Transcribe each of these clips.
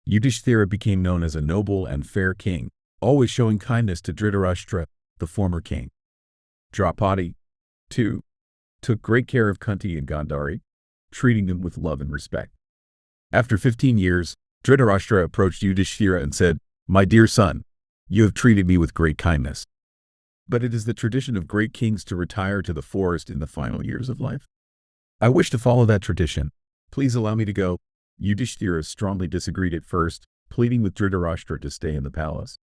Yudhishthira became known as a noble and fair king, always showing kindness to Dhritarashtra, the former king. Draupadi, too, took great care of Kunti and Gandhari, treating them with love and respect. After 15 years, Dhritarashtra approached Yudhishthira and said, "My dear son, you have treated me with great kindness. But it is the tradition of great kings to retire to the forest in the final years of life. I wish to follow that tradition. Please allow me to go." Yudhishthira strongly disagreed at first, pleading with Dhritarashtra to stay in the palace.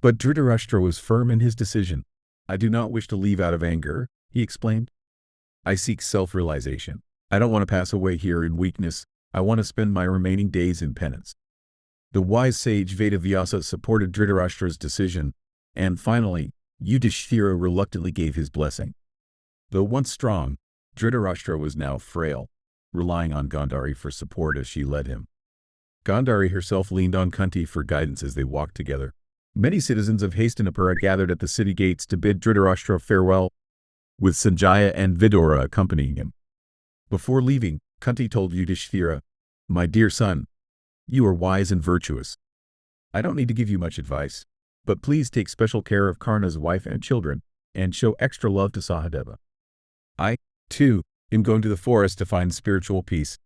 But Dhritarashtra was firm in his decision. "I do not wish to leave out of anger," he explained. "I seek self-realization. I don't want to pass away here in weakness. I want to spend my remaining days in penance." The wise sage Vyasa supported Dhritarashtra's decision, and finally, Yudhishthira reluctantly gave his blessing. Though once strong, Dhritarashtra was now frail, relying on Gandhari for support as she led him. Gandhari herself leaned on Kunti for guidance as they walked together. Many citizens of Hastinapura gathered at the city gates to bid Dhritarashtra farewell, with Sanjaya and Vidura accompanying him. Before leaving, Kunti told Yudhishthira, "My dear son, you are wise and virtuous. I don't need to give you much advice, but please take special care of Karna's wife and children, and show extra love to Sahadeva. I, too, am going to the forest to find spiritual peace."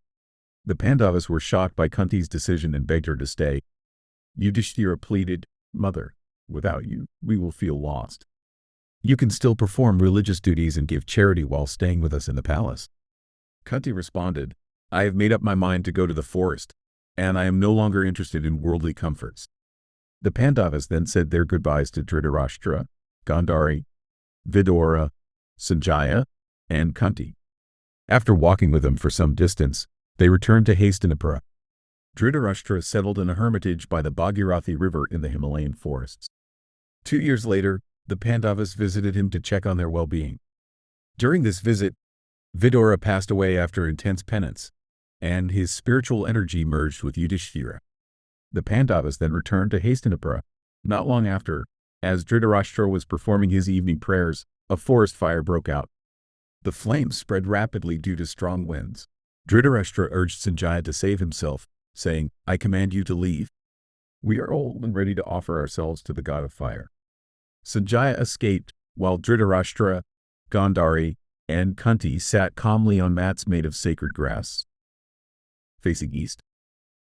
The Pandavas were shocked by Kunti's decision and begged her to stay. Yudhishthira pleaded, "Mother, without you, we will feel lost. You can still perform religious duties and give charity while staying with us in the palace." Kunti responded, "I have made up my mind to go to the forest, and I am no longer interested in worldly comforts." The Pandavas then said their goodbyes to Dhritarashtra, Gandhari, Vidura, Sanjaya, and Kunti. After walking with them for some distance, they returned to Hastinapura. Dhritarashtra settled in a hermitage by the Bhagirathi River in the Himalayan forests. 2 years later, the Pandavas visited him to check on their well-being. During this visit, Vidura passed away after intense penance, and his spiritual energy merged with Yudhishthira. The Pandavas then returned to Hastinapura. Not long after, as Dhritarashtra was performing his evening prayers, a forest fire broke out. The flames spread rapidly due to strong winds. Dhritarashtra urged Sanjaya to save himself, saying, "I command you to leave. We are old and ready to offer ourselves to the god of fire." Sanjaya escaped, while Dhritarashtra, Gandhari, and Kunti sat calmly on mats made of sacred grass, facing east.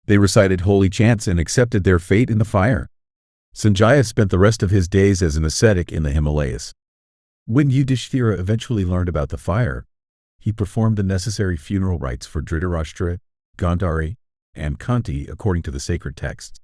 They recited holy chants and accepted their fate in the fire. Sanjaya spent the rest of his days as an ascetic in the Himalayas. When Yudhishthira eventually learned about the fire, he performed the necessary funeral rites for Dhritarashtra, Gandhari, and Kunti according to the sacred texts.